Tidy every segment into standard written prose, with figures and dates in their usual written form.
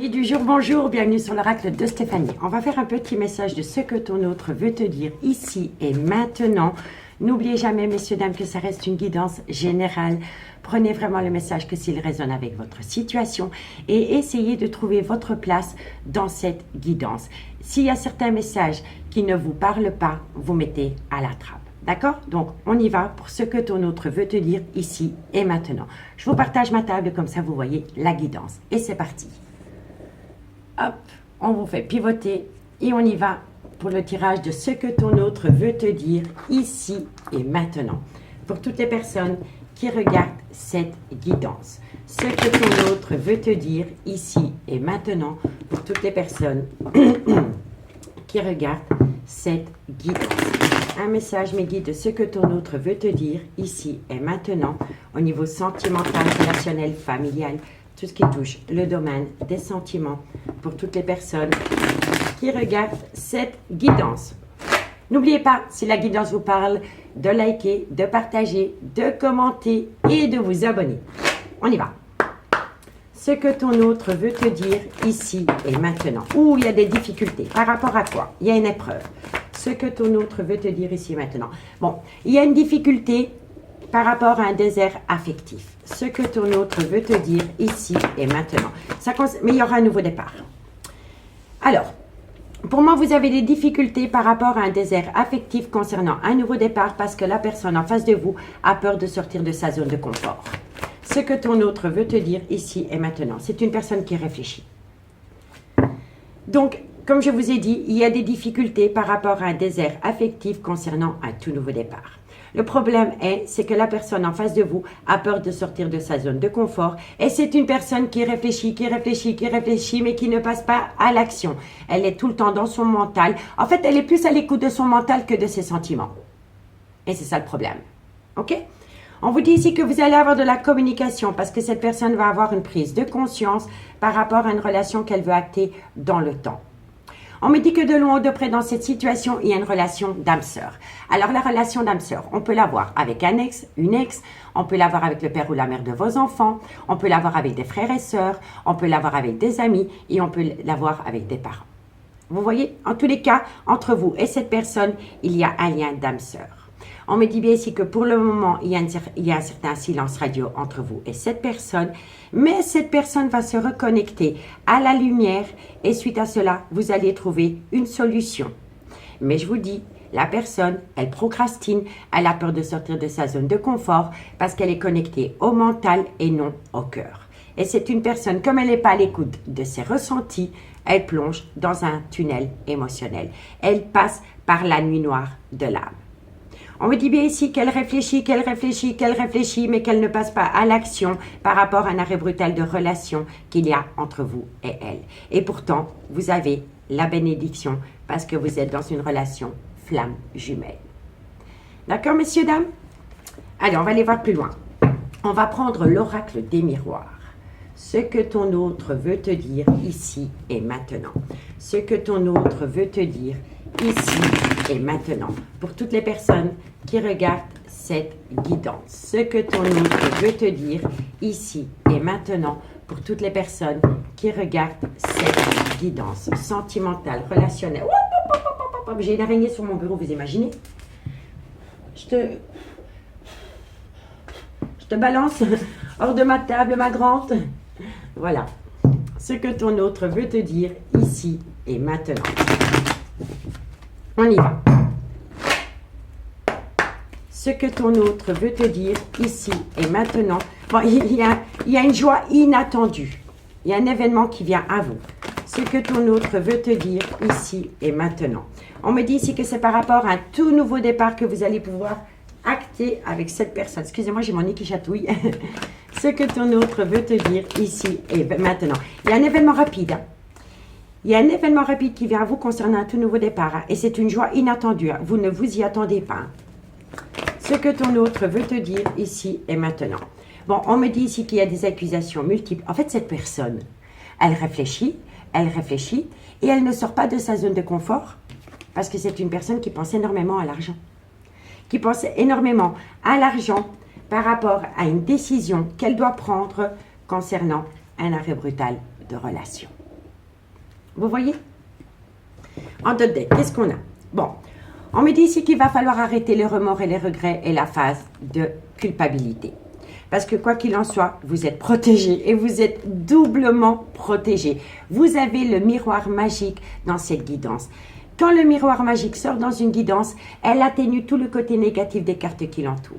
Amis du jour, bonjour, bienvenue sur l'oracle de Stéphanie. On va faire un petit message de ce que ton autre veut te dire ici et maintenant. N'oubliez jamais, messieurs, dames, que ça reste une guidance générale. Prenez vraiment le message que s'il résonne avec votre situation et essayez de trouver votre place dans cette guidance. S'il y a certains messages qui ne vous parlent pas, vous mettez à la trappe. D'accord? Donc, on y va pour ce que ton autre veut te dire ici et maintenant. Je vous partage ma table, comme ça vous voyez la guidance. Et c'est parti. Hop, on vous fait pivoter et on y va pour le tirage de ce que ton autre veut te dire ici et maintenant. Pour toutes les personnes qui regardent cette guidance. Ce que ton autre veut te dire ici et maintenant. Pour toutes les personnes qui regardent cette guidance. Un message, mes guides, de ce que ton autre veut te dire ici et maintenant au niveau sentimental, relationnel, familial, tout ce qui touche le domaine des sentiments pour toutes les personnes qui regardent cette guidance. N'oubliez pas, si la guidance vous parle, de liker, de partager, de commenter et de vous abonner. On y va. Ce que ton autre veut te dire ici et maintenant. Ou il y a des difficultés. Par rapport à quoi? Il y a une épreuve. Ce que ton autre veut te dire ici et maintenant. Bon, il y a une difficulté par rapport à un désert affectif. Ce que ton autre veut te dire ici et maintenant. Mais il y aura un nouveau départ. Alors, pour moi, vous avez des difficultés par rapport à un désert affectif concernant un nouveau départ parce que la personne en face de vous a peur de sortir de sa zone de confort. Ce que ton autre veut te dire ici et maintenant. C'est une personne qui réfléchit. Donc, comme je vous ai dit, il y a des difficultés par rapport à un désert affectif concernant un tout nouveau départ. Le problème c'est que la personne en face de vous a peur de sortir de sa zone de confort et c'est une personne qui réfléchit, mais qui ne passe pas à l'action. Elle est tout le temps dans son mental. En fait, elle est plus à l'écoute de son mental que de ses sentiments. Et c'est ça le problème. OK? On vous dit ici que vous allez avoir de la communication parce que cette personne va avoir une prise de conscience par rapport à une relation qu'elle veut acter dans le temps. On me dit que de loin ou de près dans cette situation, il y a une relation d'âme-sœur. Alors, la relation d'âme-sœur, on peut l'avoir avec un ex, une ex, on peut l'avoir avec le père ou la mère de vos enfants, on peut l'avoir avec des frères et sœurs, on peut l'avoir avec des amis et on peut l'avoir avec des parents. Vous voyez, en tous les cas, entre vous et cette personne, il y a un lien d'âme-sœur. On me dit bien ici que pour le moment, il y a un certain silence radio entre vous et cette personne, mais cette personne va se reconnecter à la lumière et suite à cela, vous allez trouver une solution. Mais je vous dis, la personne, elle procrastine, elle a peur de sortir de sa zone de confort parce qu'elle est connectée au mental et non au cœur. Et c'est une personne, comme elle n'est pas à l'écoute de ses ressentis, elle plonge dans un tunnel émotionnel. Elle passe par la nuit noire de l'âme. On me dit bien ici qu'elle réfléchit, mais qu'elle ne passe pas à l'action par rapport à un arrêt brutal de relation qu'il y a entre vous et elle. Et pourtant, vous avez la bénédiction parce que vous êtes dans une relation flamme jumelle. D'accord, messieurs, dames? Allez, on va aller voir plus loin. On va prendre l'oracle des miroirs. Ce que ton autre veut te dire ici et maintenant. Ce que ton autre veut te dire ici et maintenant. Pour toutes les personnes qui regardent cette guidance. Ce que ton autre veut te dire ici et maintenant. Pour toutes les personnes qui regardent cette guidance sentimentale, relationnelle. J'ai une araignée sur mon bureau, vous imaginez? Je te balance hors de ma table, ma grande. Voilà. Ce que ton autre veut te dire ici et maintenant. On y va. Ce que ton autre veut te dire ici et maintenant. Bon, il y a une joie inattendue. Il y a un événement qui vient à vous. Ce que ton autre veut te dire ici et maintenant. On me dit ici que c'est par rapport à un tout nouveau départ que vous allez pouvoir acter avec cette personne. Excusez-moi, j'ai mon nez qui chatouille. Ce que ton autre veut te dire ici et maintenant. Il y a un événement rapide. Il y a un événement rapide qui vient à vous concernant un tout nouveau départ. Et c'est une joie inattendue. Vous ne vous y attendez pas. Ce que ton autre veut te dire ici et maintenant. Bon, on me dit ici qu'il y a des accusations multiples. En fait, cette personne, elle réfléchit et elle ne sort pas de sa zone de confort parce que c'est une personne qui pense énormément à l'argent. Qui pense énormément à l'argent par rapport à une décision qu'elle doit prendre concernant un arrêt brutal de relation. Vous voyez? En d'autres decks, qu'est-ce qu'on a? Bon, on me dit ici qu'il va falloir arrêter les remords et les regrets et la phase de culpabilité. Parce que quoi qu'il en soit, vous êtes protégé et vous êtes doublement protégé. Vous avez le miroir magique dans cette guidance. Quand le miroir magique sort dans une guidance, elle atténue tout le côté négatif des cartes qui l'entourent.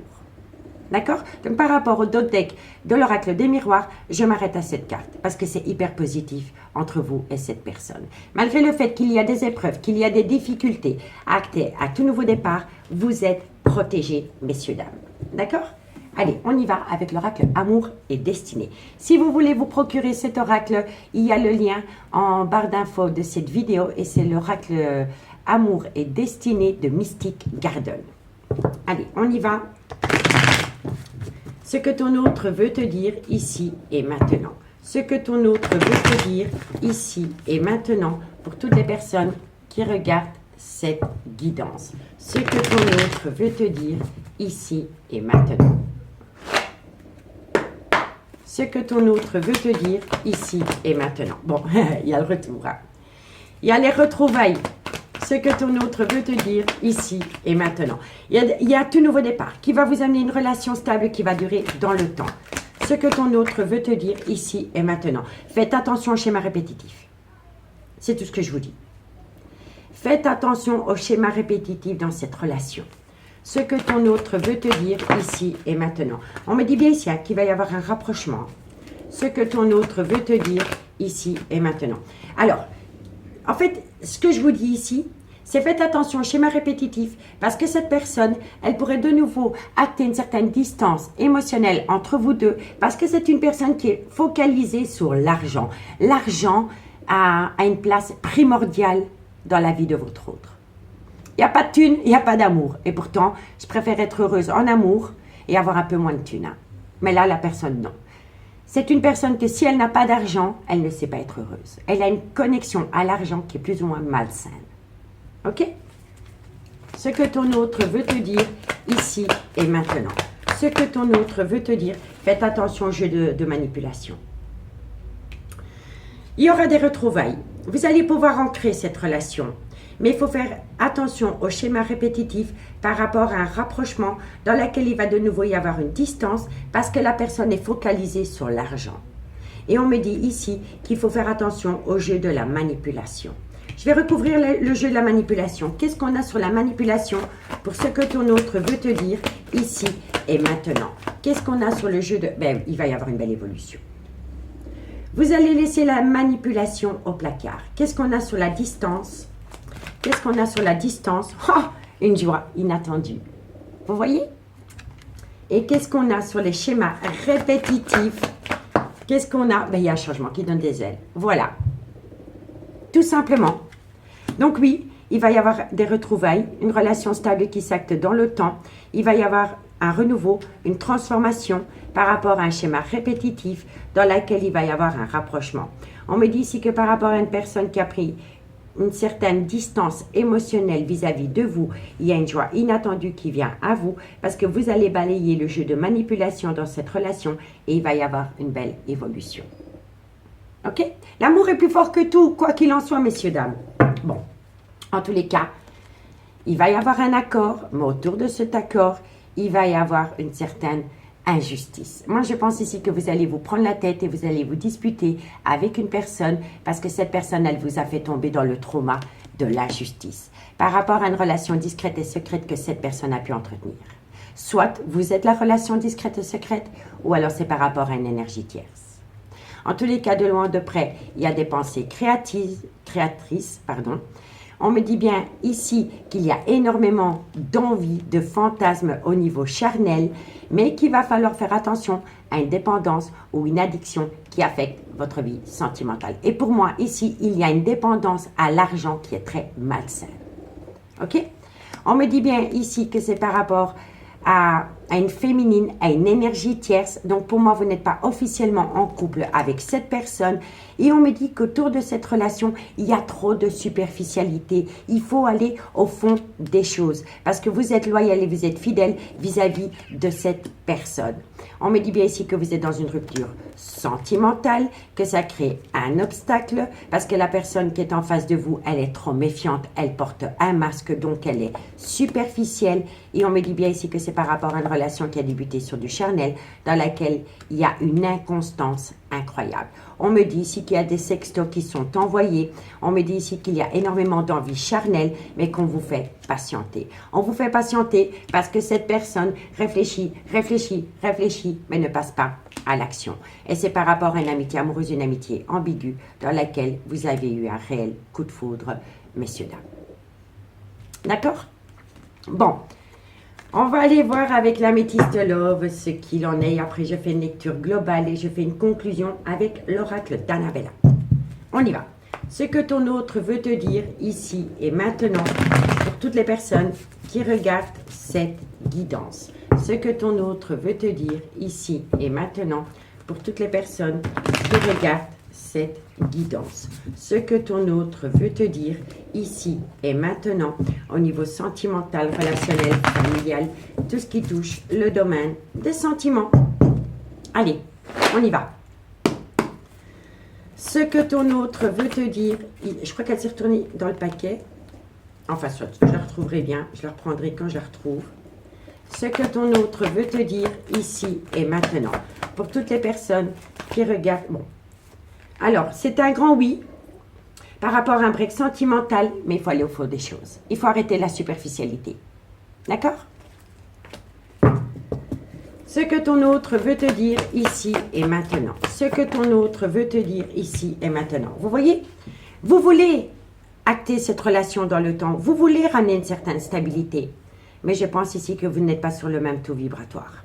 D'accord? Donc par rapport au d'autres decks de l'oracle des miroirs, je m'arrête à cette carte parce que c'est hyper positif entre vous et cette personne. Malgré le fait qu'il y a des épreuves, qu'il y a des difficultés actées à tout nouveau départ, vous êtes protégés, messieurs, dames. D'accord? Allez, on y va avec l'oracle Amour et Destinée. Si vous voulez vous procurer cet oracle, il y a le lien en barre d'infos de cette vidéo et c'est l'oracle Amour et Destinée de Mystic Garden. Allez, on y va. Ce que ton autre veut te dire ici et maintenant. Ce que ton autre veut te dire ici et maintenant pour toutes les personnes qui regardent cette guidance. Ce que ton autre veut te dire ici et maintenant. Ce que ton autre veut te dire ici et maintenant. Bon, il y a le retour. Hein. Il y a les retrouvailles. Ce que ton autre veut te dire ici et maintenant. Il y a tout nouveau départ qui va vous amener une relation stable qui va durer dans le temps. Ce que ton autre veut te dire ici et maintenant. Faites attention au schéma répétitif. C'est tout ce que je vous dis. Faites attention au schéma répétitif dans cette relation. Ce que ton autre veut te dire ici et maintenant. On me dit bien ici qu'il va y avoir un rapprochement. Ce que ton autre veut te dire ici et maintenant. Alors, en fait, ce que je vous dis ici, c'est faites attention au schéma répétitif parce que cette personne, elle pourrait de nouveau acter une certaine distance émotionnelle entre vous deux parce que c'est une personne qui est focalisée sur l'argent. L'argent a une place primordiale dans la vie de votre autre. Il n'y a pas de thune, il n'y a pas d'amour. Et pourtant, je préfère être heureuse en amour et avoir un peu moins de thune. Hein. Mais là, la personne, non. C'est une personne que si elle n'a pas d'argent, elle ne sait pas être heureuse. Elle a une connexion à l'argent qui est plus ou moins malsaine. OK? Ce que ton autre veut te dire ici et maintenant. Ce que ton autre veut te dire, faites attention au jeu de manipulation. Il y aura des retrouvailles. Vous allez pouvoir ancrer cette relation. Mais il faut faire attention au schéma répétitif par rapport à un rapprochement dans lequel il va de nouveau y avoir une distance parce que la personne est focalisée sur l'argent. Et on me dit ici qu'il faut faire attention au jeu de la manipulation. Je vais recouvrir le jeu de la manipulation. Qu'est-ce qu'on a sur la manipulation pour ce que ton autre veut te dire ici et maintenant? Qu'est-ce qu'on a sur le jeu de... Ben, il va y avoir une belle évolution. Vous allez laisser la manipulation au placard. Qu'est-ce qu'on a sur la distance? Qu'est-ce qu'on a sur la distance? Oh, une joie inattendue. Vous voyez? Et qu'est-ce qu'on a sur les schémas répétitifs? Qu'est-ce qu'on a? Ben, il y a un changement qui donne des ailes. Voilà. Tout simplement. Donc oui, il va y avoir des retrouvailles, une relation stable qui s'acte dans le temps. Il va y avoir un renouveau, une transformation par rapport à un schéma répétitif dans lequel il va y avoir un rapprochement. On me dit ici que par rapport à une personne qui a pris une certaine distance émotionnelle vis-à-vis de vous, il y a une joie inattendue qui vient à vous parce que vous allez balayer le jeu de manipulation dans cette relation et il va y avoir une belle évolution. OK? L'amour est plus fort que tout, quoi qu'il en soit, messieurs, dames. Bon, en tous les cas, il va y avoir un accord, mais autour de cet accord, il va y avoir une certaine injustice. Moi, je pense ici que vous allez vous prendre la tête et vous allez vous disputer avec une personne parce que cette personne, elle vous a fait tomber dans le trauma de l'injustice par rapport à une relation discrète et secrète que cette personne a pu entretenir. Soit vous êtes la relation discrète et secrète ou alors c'est par rapport à une énergie tierce. En tous les cas, de loin de près, il y a des pensées créatrices. On me dit bien ici qu'il y a énormément d'envie, de fantasmes au niveau charnel, mais qu'il va falloir faire attention à une dépendance ou une addiction qui affecte votre vie sentimentale. Et pour moi, ici, il y a une dépendance à l'argent qui est très malsaine. OK? On me dit bien ici que c'est par rapport à à une féminine, à une énergie tierce. Donc pour moi, vous n'êtes pas officiellement en couple avec cette personne. Et on me dit qu'autour de cette relation, il y a trop de superficialité. Il faut aller au fond des choses parce que vous êtes loyal et vous êtes fidèle vis-à-vis de cette personne. On me dit bien ici que vous êtes dans une rupture sentimentale, que ça crée un obstacle parce que la personne qui est en face de vous, elle est trop méfiante, elle porte un masque, donc elle est superficielle. Et on me dit bien ici que c'est par rapport à une relation qui a débuté sur du charnel, dans laquelle il y a une inconstance incroyable. On me dit ici qu'il y a des sextos qui sont envoyés. On me dit ici qu'il y a énormément d'envie charnelle, mais qu'on vous fait patienter. On vous fait patienter parce que cette personne réfléchit, réfléchit, réfléchit, mais ne passe pas à l'action. Et c'est par rapport à une amitié amoureuse, une amitié ambiguë, dans laquelle vous avez eu un réel coup de foudre, messieurs, dames. D'accord? Bon. On va aller voir avec l'améthyste love ce qu'il en est. Après, je fais une lecture globale et je fais une conclusion avec l'oracle d'Annabella. On y va. Ce que ton autre veut te dire ici et maintenant pour toutes les personnes qui regardent cette guidance. Ce que ton autre veut te dire ici et maintenant pour toutes les personnes qui regardent cette guidance. Ce que ton autre veut te dire ici et maintenant au niveau sentimental, relationnel, familial, tout ce qui touche le domaine des sentiments. Allez, on y va. Ce que ton autre veut te dire, je crois qu'elle s'est retournée dans le paquet. Enfin, soit, je la retrouverai bien, je la reprendrai quand je la retrouve. Ce que ton autre veut te dire ici et maintenant pour toutes les personnes qui regardent. Bon. Alors, c'est un grand oui par rapport à un break sentimental, mais il faut aller au fond des choses. Il faut arrêter la superficialité. D'accord? Ce que ton autre veut te dire ici et maintenant. Ce que ton autre veut te dire ici et maintenant. Vous voyez? Vous voulez acter cette relation dans le temps. Vous voulez ramener une certaine stabilité. Mais je pense ici que vous n'êtes pas sur le même taux vibratoire.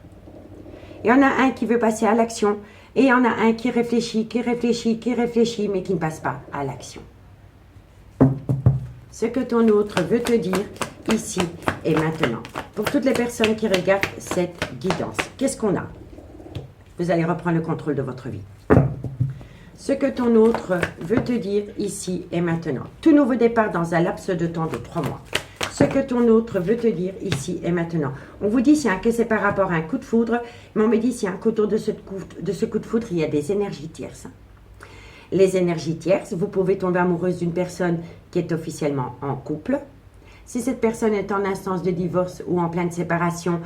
Il y en a un qui veut passer à l'action. Et il y en a un qui réfléchit, mais qui ne passe pas à l'action. Ce que ton autre veut te dire ici et maintenant. Pour toutes les personnes qui regardent cette guidance, qu'est-ce qu'on a? Vous allez reprendre le contrôle de votre vie. Ce que ton autre veut te dire ici et maintenant. Tout nouveau départ dans un laps de temps de 3 mois. Ce que ton autre veut te dire ici et maintenant. On vous dit que c'est par rapport à un coup de foudre, mais on me dit qu'autour de ce coup de foudre, il y a des énergies tierces. Les énergies tierces, vous pouvez tomber amoureuse d'une personne qui est officiellement en couple. Si cette personne est en instance de divorce ou en pleine séparation,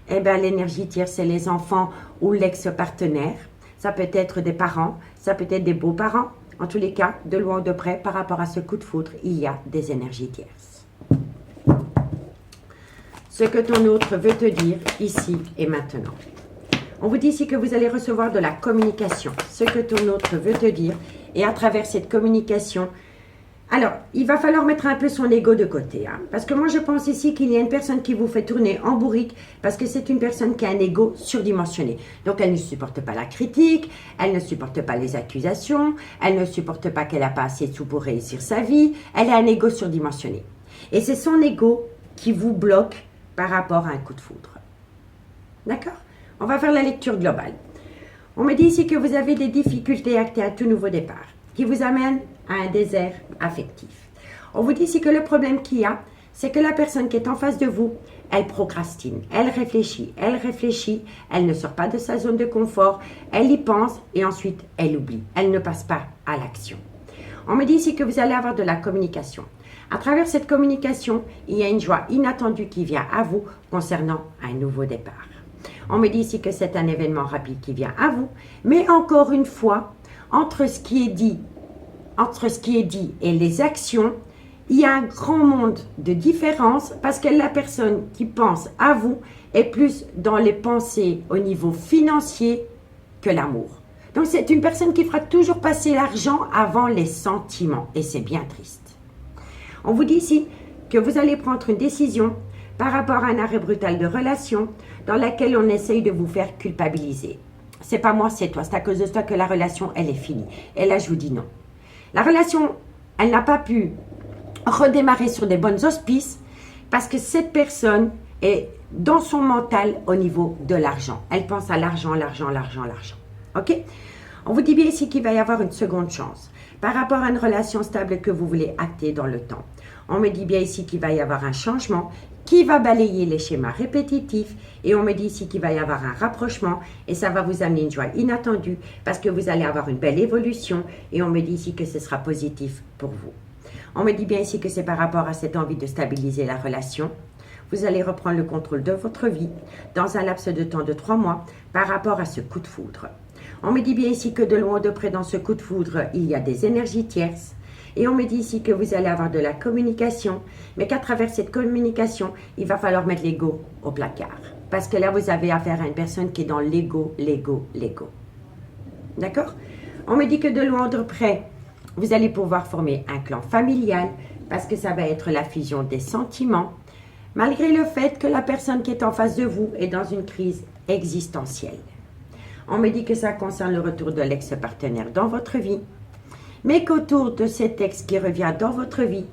eh bien l'énergie tierce, c'est les enfants ou l'ex-partenaire. Ça peut être des parents, ça peut être des beaux-parents. En tous les cas, de loin ou de près, par rapport à ce coup de foudre, il y a des énergies tierces. Ce que ton autre veut te dire ici et maintenant. On vous dit ici que vous allez recevoir de la communication. Ce que ton autre veut te dire. Et à travers cette communication, alors, il va falloir mettre un peu son ego de côté. Parce que moi, je pense ici qu'il y a une personne qui vous fait tourner en bourrique parce que c'est une personne qui a un ego surdimensionné. Donc, elle ne supporte pas la critique, elle ne supporte pas les accusations, elle ne supporte pas qu'elle n'a pas assez de sous pour réussir sa vie. Elle a un ego surdimensionné. Et c'est son ego qui vous bloque par rapport à un coup de foudre. D'accord? On va faire la lecture globale. On me dit ici que vous avez des difficultés à acter un tout nouveau départ, qui vous amène à un désert affectif. On vous dit ici que le problème qu'il y a, c'est que la personne qui est en face de vous, elle procrastine, elle réfléchit, elle ne sort pas de sa zone de confort, elle y pense et ensuite elle oublie, elle ne passe pas à l'action. On me dit ici que vous allez avoir de la communication. À travers cette communication, il y a une joie inattendue qui vient à vous concernant un nouveau départ. On me dit ici que c'est un événement rapide qui vient à vous, mais encore une fois, entre ce qui est dit et les actions, il y a un grand monde de différence parce que la personne qui pense à vous est plus dans les pensées au niveau financier que l'amour. Donc c'est une personne qui fera toujours passer l'argent avant les sentiments et c'est bien triste. On vous dit ici que vous allez prendre une décision par rapport à un arrêt brutal de relation dans laquelle on essaye de vous faire culpabiliser. C'est pas moi, c'est toi. C'est à cause de toi que la relation, elle est finie. Et là, je vous dis non. La relation, elle n'a pas pu redémarrer sur des bonnes auspices parce que cette personne, est dans son mental au niveau de l'argent. Elle pense à l'argent, l'argent, l'argent, l'argent. OK? On vous dit bien ici qu'il va y avoir une seconde chance par rapport à une relation stable que vous voulez acter dans le temps. On me dit bien ici qu'il va y avoir un changement qui va balayer les schémas répétitifs et on me dit ici qu'il va y avoir un rapprochement et ça va vous amener une joie inattendue parce que vous allez avoir une belle évolution et on me dit ici que ce sera positif pour vous. On me dit bien ici que c'est par rapport à cette envie de stabiliser la relation. Vous allez reprendre le contrôle de votre vie dans un laps de temps de 3 mois par rapport à ce coup de foudre. On me dit bien ici que de loin ou de près dans ce coup de foudre, il y a des énergies tierces. Et on me dit ici que vous allez avoir de la communication, mais qu'à travers cette communication, il va falloir mettre l'ego au placard. Parce que là, vous avez affaire à une personne qui est dans l'ego, l'ego, l'ego. D'accord? On me dit que de loin ou de près, vous allez pouvoir former un clan familial, parce que ça va être la fusion des sentiments, malgré le fait que la personne qui est en face de vous est dans une crise existentielle. On me dit que ça concerne le retour de l'ex-partenaire dans votre vie, mais qu'autour de cet ex qui revient dans votre vie,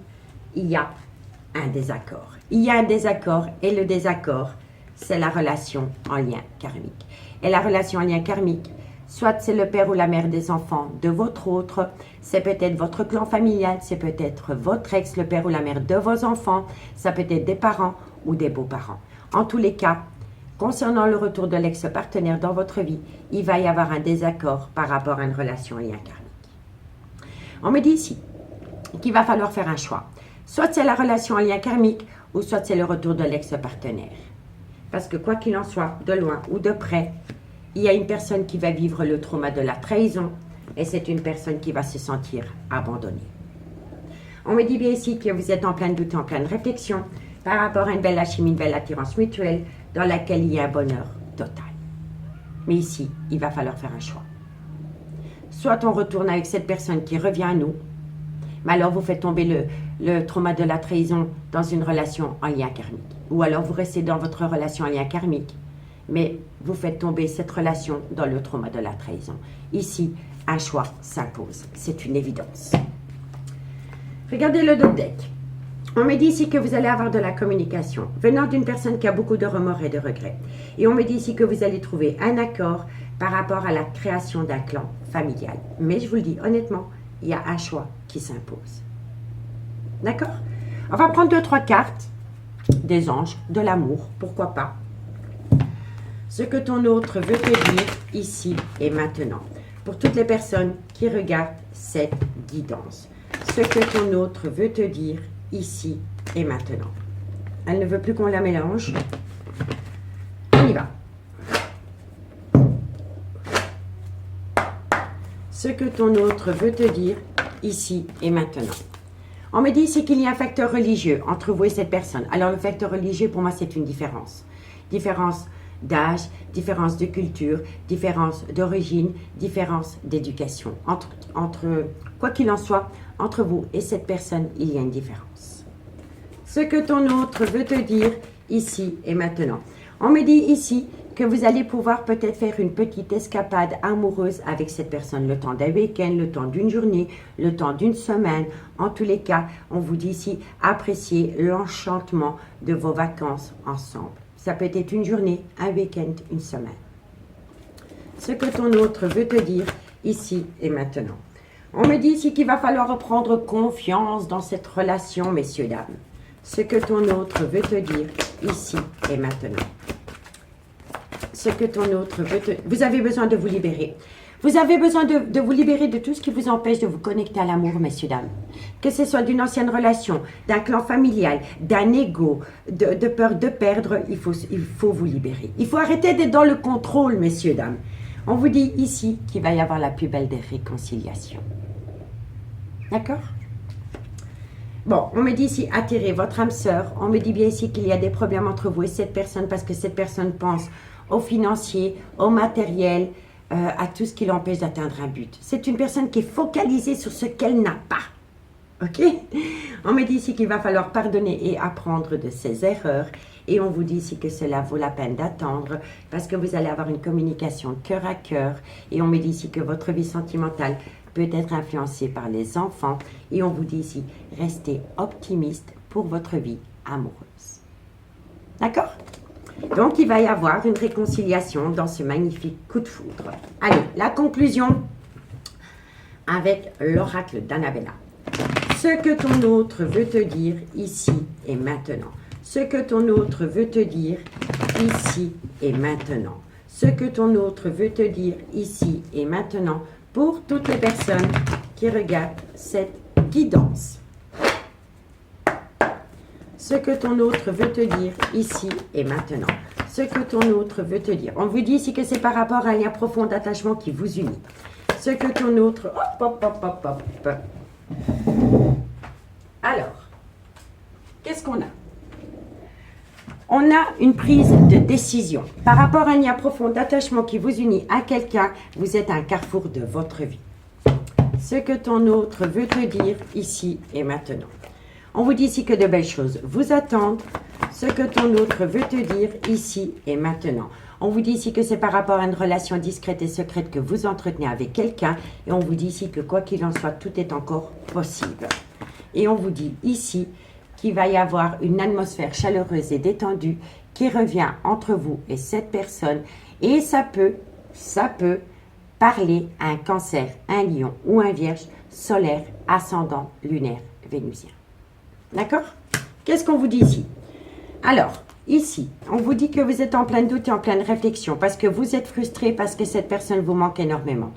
il y a un désaccord. Il y a un désaccord et le désaccord, c'est la relation en lien karmique. Et la relation en lien karmique, soit c'est le père ou la mère des enfants de votre autre, c'est peut-être votre clan familial, c'est peut-être votre ex, le père ou la mère de vos enfants, ça peut être des parents ou des beaux-parents. En tous les cas, concernant le retour de l'ex-partenaire dans votre vie, il va y avoir un désaccord par rapport à une relation en lien karmique. On me dit ici qu'il va falloir faire un choix. Soit c'est la relation en lien karmique ou soit c'est le retour de l'ex-partenaire. Parce que quoi qu'il en soit, de loin ou de près, il y a une personne qui va vivre le trauma de la trahison et c'est une personne qui va se sentir abandonnée. On me dit bien ici que vous êtes en plein doute, en pleine réflexion par rapport à une belle alchimie, une belle attirance mutuelle dans laquelle il y a un bonheur total. Mais ici, il va falloir faire un choix. Soit on retourne avec cette personne qui revient à nous, mais alors vous faites tomber le trauma de la trahison dans une relation en lien karmique. Ou alors vous restez dans votre relation en lien karmique, mais vous faites tomber cette relation dans le trauma de la trahison. Ici, un choix s'impose. C'est une évidence. Regardez le dos deck. On me dit ici que vous allez avoir de la communication venant d'une personne qui a beaucoup de remords et de regrets. Et on me dit ici que vous allez trouver un accord par rapport à la création d'un clan familial. Mais je vous le dis honnêtement, il y a un choix qui s'impose. D'accord? On va prendre 2-3 cartes des anges, de l'amour, pourquoi pas. Ce que ton autre veut te dire ici et maintenant. Pour toutes les personnes qui regardent cette guidance. Ce que ton autre veut te dire ici et maintenant. Elle ne veut plus qu'on la mélange. On y va. Ce que ton autre veut te dire ici et maintenant. On me dit ici qu'il y a un facteur religieux entre vous et cette personne. Alors le facteur religieux pour moi c'est une différence. Différence d'âge, différence de culture, différence d'origine, différence d'éducation. Entre quoi qu'il en soit, entre vous et cette personne, il y a une différence. Ce que ton autre veut te dire ici et maintenant. On me dit ici que vous allez pouvoir peut-être faire une petite escapade amoureuse avec cette personne, le temps d'un week-end, le temps d'une journée, le temps d'une semaine. En tous les cas, on vous dit ici, appréciez l'enchantement de vos vacances ensemble. Ça peut être une journée, un week-end, une semaine. Ce que ton autre veut te dire ici et maintenant. On me dit ici qu'il va falloir reprendre confiance dans cette relation, messieurs, dames. Ce que ton autre veut te dire ici et maintenant. Ce que ton autre veut te... Vous avez besoin de vous libérer. Vous avez besoin de vous libérer de tout ce qui vous empêche de vous connecter à l'amour, messieurs, dames. Que ce soit d'une ancienne relation, d'un clan familial, d'un ego, de peur de perdre, il faut vous libérer. Il faut arrêter d'être dans le contrôle, messieurs, dames. On vous dit ici qu'il va y avoir la plus belle des réconciliations. D'accord? Bon, on me dit ici, attirez votre âme sœur. On me dit bien ici qu'il y a des problèmes entre vous et cette personne parce que cette personne pense au financier, au matériel, à tout ce qui l'empêche d'atteindre un but. C'est une personne qui est focalisée sur ce qu'elle n'a pas. Ok? On me dit ici qu'il va falloir pardonner et apprendre de ses erreurs. Et on vous dit ici que cela vaut la peine d'attendre parce que vous allez avoir une communication cœur à cœur. Et on me dit ici que votre vie sentimentale peut être influencée par les enfants. Et on vous dit ici, restez optimiste pour votre vie amoureuse. D'accord? Donc, il va y avoir une réconciliation dans ce magnifique coup de foudre. Allez, la conclusion avec l'oracle d'Annabella. Ce que ton autre veut te dire ici et maintenant. Ce que ton autre veut te dire ici et maintenant. Ce que ton autre veut te dire ici et maintenant pour toutes les personnes qui regardent cette guidance. Ce que ton autre veut te dire ici et maintenant. Ce que ton autre veut te dire. On vous dit ici que c'est par rapport à un lien profond d'attachement qui vous unit. Ce que ton autre... Hop, hop, hop, hop, hop. Alors, qu'est-ce qu'on a? On a une prise de décision. Par rapport à un lien profond d'attachement qui vous unit à quelqu'un, vous êtes à un carrefour de votre vie. Ce que ton autre veut te dire ici et maintenant. On vous dit ici que de belles choses vous attendent. Ce que ton autre veut te dire ici et maintenant. On vous dit ici que c'est par rapport à une relation discrète et secrète que vous entretenez avec quelqu'un. Et on vous dit ici que quoi qu'il en soit, tout est encore possible. Et on vous dit ici qu'il va y avoir une atmosphère chaleureuse et détendue qui revient entre vous et cette personne. Et ça peut parler à un cancer, un lion ou un vierge solaire, ascendant, lunaire, vénusien. D'accord? Qu'est-ce qu'on vous dit ici? Alors, ici, on vous dit que vous êtes en plein doute et en pleine réflexion parce que vous êtes frustré, parce que cette personne vous manque énormément.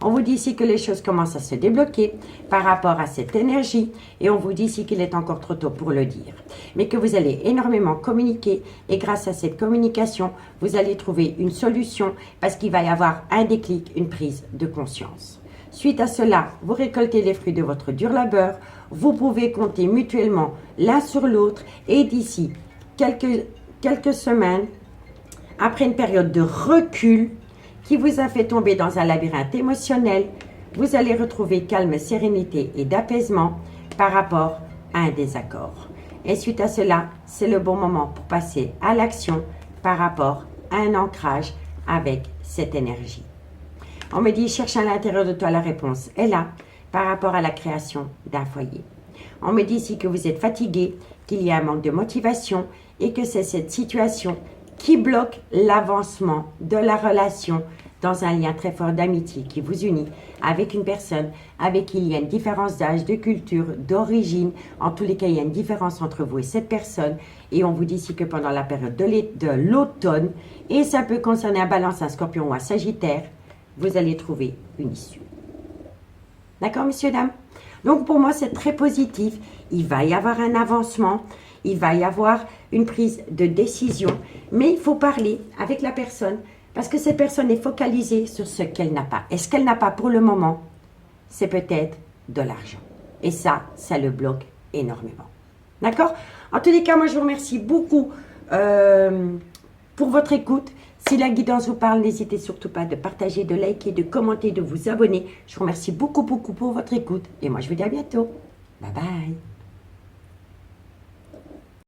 On vous dit ici que les choses commencent à se débloquer par rapport à cette énergie et on vous dit ici qu'il est encore trop tôt pour le dire. Mais que vous allez énormément communiquer et grâce à cette communication, vous allez trouver une solution parce qu'il va y avoir un déclic, une prise de conscience. Suite à cela, vous récoltez les fruits de votre dur labeur, vous pouvez compter mutuellement l'un sur l'autre et d'ici quelques semaines, après une période de recul qui vous a fait tomber dans un labyrinthe émotionnel, vous allez retrouver calme, sérénité et d'apaisement par rapport à un désaccord. Et suite à cela, c'est le bon moment pour passer à l'action par rapport à un ancrage avec cette énergie. On me dit, cherche à l'intérieur de toi la réponse est là par rapport à la création d'un foyer. On me dit ici que vous êtes fatigué, qu'il y a un manque de motivation et que c'est cette situation qui bloque l'avancement de la relation dans un lien très fort d'amitié qui vous unit avec une personne avec qui il y a une différence d'âge, de culture, d'origine. En tous les cas, il y a une différence entre vous et cette personne. Et on vous dit ici que pendant la période de l'automne, et ça peut concerner un Balance, un Scorpion ou un Sagittaire, vous allez trouver une issue. D'accord, messieurs, dames? Donc, pour moi, c'est très positif. Il va y avoir un avancement. Il va y avoir une prise de décision. Mais il faut parler avec la personne parce que cette personne est focalisée sur ce qu'elle n'a pas. Et ce qu'elle n'a pas pour le moment, c'est peut-être de l'argent. Et ça le bloque énormément. D'accord? En tous les cas, moi, je vous remercie beaucoup pour votre écoute. Si la guidance vous parle, n'hésitez surtout pas de partager, de liker, de commenter, de vous abonner. Je vous remercie beaucoup, beaucoup pour votre écoute. Et moi, je vous dis à bientôt. Bye bye.